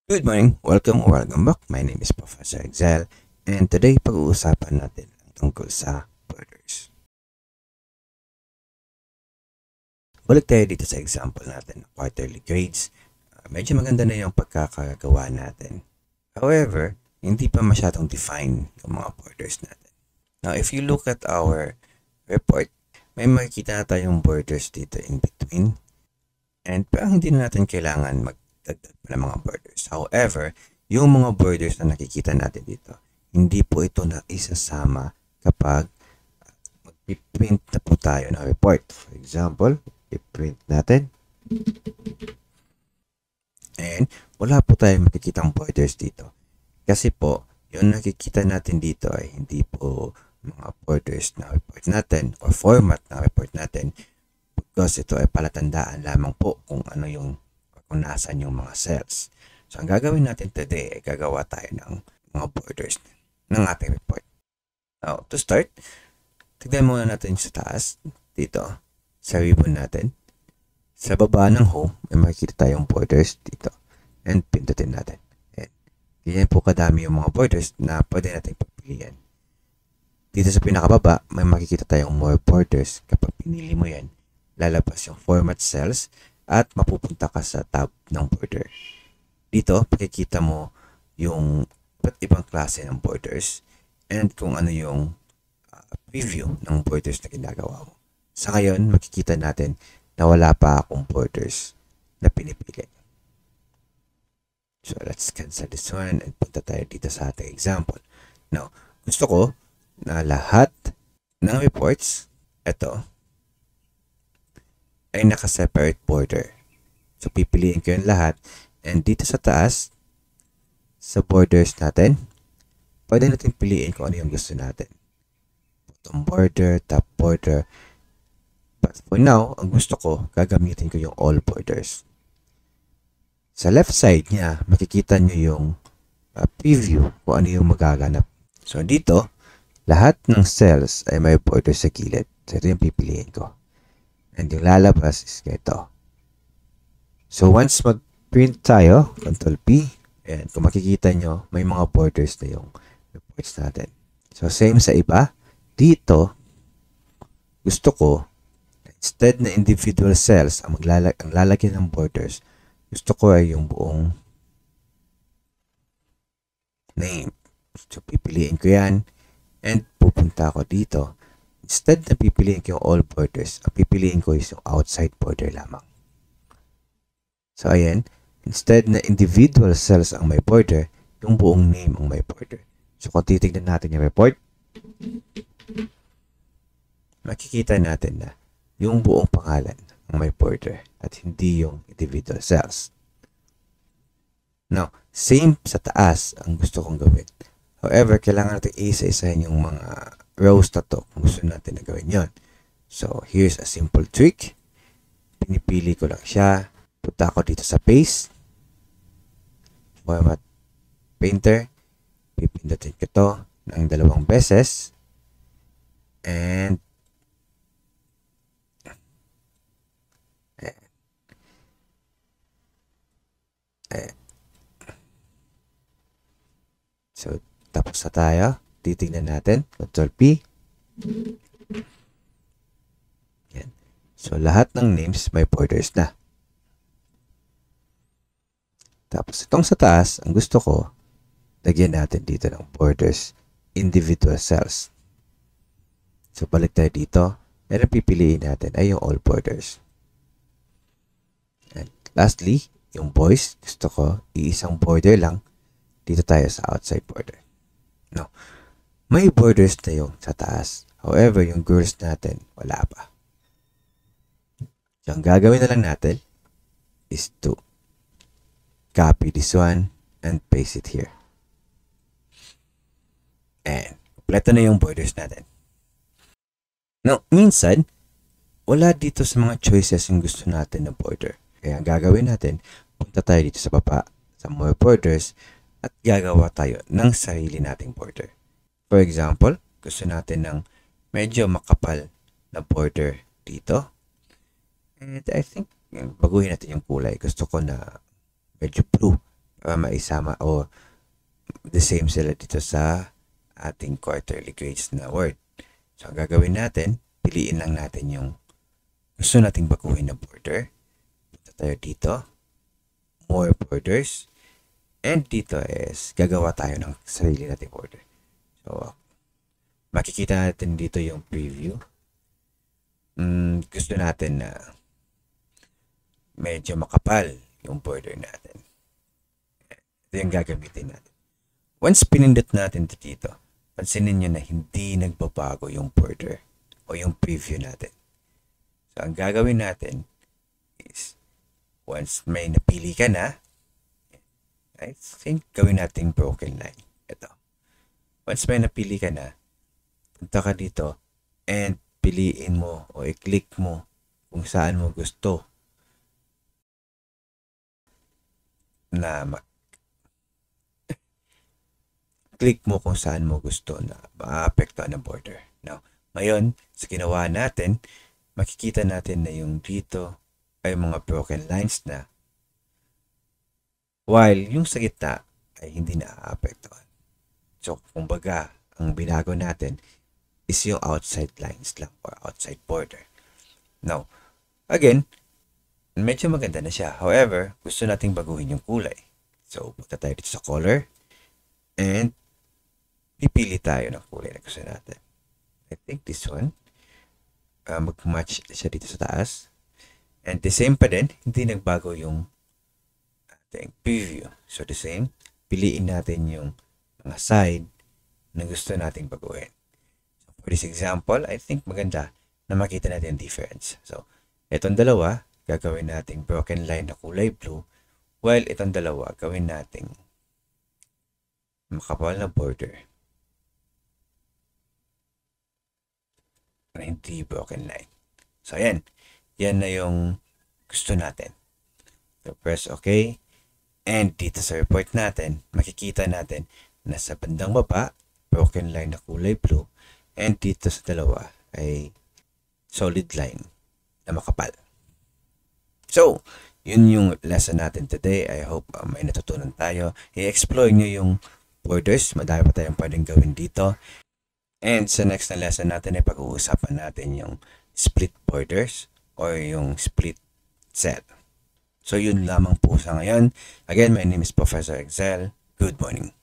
Good morning, welcome back. My name is Professor Excel and today pag-uusapan natin ang tungkol sa borders. Balik tayo dito sa example natin, quarterly grades. Medyo maganda na yung pagkakagawa natin. However, hindi pa masyadong define yung mga borders natin. Now, if you look at our report, may makikita na tayong borders dito in between. And parang hindi na natin kailangan magdagdag pa ng mga borders. However, yung mga borders na nakikita natin dito, hindi po ito na isasama kapag mag-print na po tayo ng report. For example, i-print natin. And wala po tayong makikitang borders dito. Kasi po, yung nakikita natin dito ay hindi po mga borders na report natin or format na report natin. Because ito ay palatandaan lamang po kung ano yung kung nasan yung mga cells. So, ang gagawin natin today ay gagawa tayo ng mga borders ng ating report. Now, to start, tignan muna natin sa taas, dito, sa ribbon natin. Sa baba ng home, may makikita tayong borders dito. And pindutin natin. And, ganyan po kadami yung mga borders na pwede natin pagpilian. Dito sa pinakababa, may makikita tayong more borders. Kapag pinili mo yan, lalabas yung format cells at mapupunta ka sa tab ng border. Dito, pakikita mo yung iba't ibang klase ng borders and kung ano yung preview ng borders na ginagawa mo. Sa ngayon, makikita natin na wala pa akong borders na pinipili. So, let's cancel this one and punta tayo dito sa ating example. Now, gusto ko na lahat ng reports, ito, ay naka-separate border. So, pipiliin ko yung lahat. And dito sa taas, sa borders natin, pwede natin piliin kung ano yung gusto natin. Bottom border, top border. But for now, ang gusto ko, gagamitin ko yung all borders. Sa left side niya, makikita nyo yung preview kung ano yung magaganap. So, dito, lahat ng cells ay may border sa gilid. So, ito yung pipiliin ko. And yung lalabas is ito. So, once mag-print tayo, Ctrl P, and kung makikita nyo, may mga borders na yung reports natin. So, same sa iba. Dito, gusto ko, instead na individual cells ang lalagyan ng borders, gusto ko ay yung buong name. So, pipiliin ko yan, and pupunta ako dito. Instead na pipiliin ko yung all borders, ang pipiliin ko is yung outside border lamang. So, ayan. Instead na individual cells ang may border, yung buong name ang may border. So, kung titignan natin yung report, makikita natin na yung buong pangalan ang may border at hindi yung individual cells. Now, same sa taas ang gusto kong gawin. However, kailangan natin isa-isahin yung mga rows na to kung gusto natin na gawin yun. So, here's a simple trick. Pinipili ko lang siya. Punta ako dito sa paste. Format painter. Pipindutin ko to ng 2 beses. And so, tapos na tayo. Titignan natin. Ctrl P. Yan. So, lahat ng names may borders na. Tapos, itong sa taas, ang gusto ko, lagyan natin dito ng borders, individual cells. So, balik tayo dito. And ang pipiliin natin ay yung all borders. And lastly, yung boys, gusto ko, iisang border lang. Dito tayo sa outside border. No. May borders na yung sa taas. However, yung girls natin, wala pa. So, ang gagawin na lang natin is to copy this one and paste it here. And, kompleto na yung borders natin. Now, minsan, wala dito sa mga choices yung gusto natin na border. Kaya, ang gagawin natin, punta tayo dito sa baba, sa more borders, at gagawa tayo ng sarili nating border. For example, gusto natin ng medyo makapal na border dito. And I think, baguhin natin yung kulay. Gusto ko na medyo blue maisama o the same sila dito sa ating quarterly grades na word. So, ang gagawin natin, piliin lang natin yung gusto nating baguhin na border. Punta tayo dito, more borders, and dito is gagawa tayo ng sarili nating border. So, makikita natin dito yung preview. Gusto natin na medyo makapal yung border natin. Ito yung gagamitin natin. Once pinindot natin dito, pansinin nyo na hindi nagbabago yung border o yung preview natin. So, ang gagawin natin is once may napili ka na, I think gawin natin broken line. Ito. Once may napili ka na, punta ka dito and piliin mo o i-click mo kung saan mo gusto na click mo kung saan mo gusto na maapektuhan ng border. Now, ngayon, sa ginawa natin, makikita natin na yung dito ay mga broken lines na while yung sa gitna ay hindi naaapektuhan. So, kumbaga, ang binago natin is yung outside lines lang or outside border. Now, again, medyo maganda na siya. However, gusto nating baguhin yung kulay. So, punta tayo dito sa color and pipili tayo ng kulay na gusto natin. I think this one. Mag-match siya dito sa taas. And the same pa din, hindi nagbago yung ating preview. So, the same. Piliin natin yung mga side na gusto nating baguhin. For this example, I think maganda na makita natin yung difference. So, itong dalawa, gagawin nating broken line na kulay blue, while itong dalawa, gawin nating makapal na border na hindi broken line. So, ayan. Yan na yung gusto natin. So, press OK. And dito sa report natin, makikita natin na sa bandang baba, broken line na kulay blue, and dito sa dalawa ay solid line na makapal. So, yun yung lesson natin today. I hope may natutunan tayo. I-explore nyo yung borders. Madami pa tayong pwedeng gawin dito. And sa next na lesson natin ay pag-uusapan natin yung split borders or yung split set. So, yun lamang po sa ngayon. Again, my name is Professor Excel. Good morning.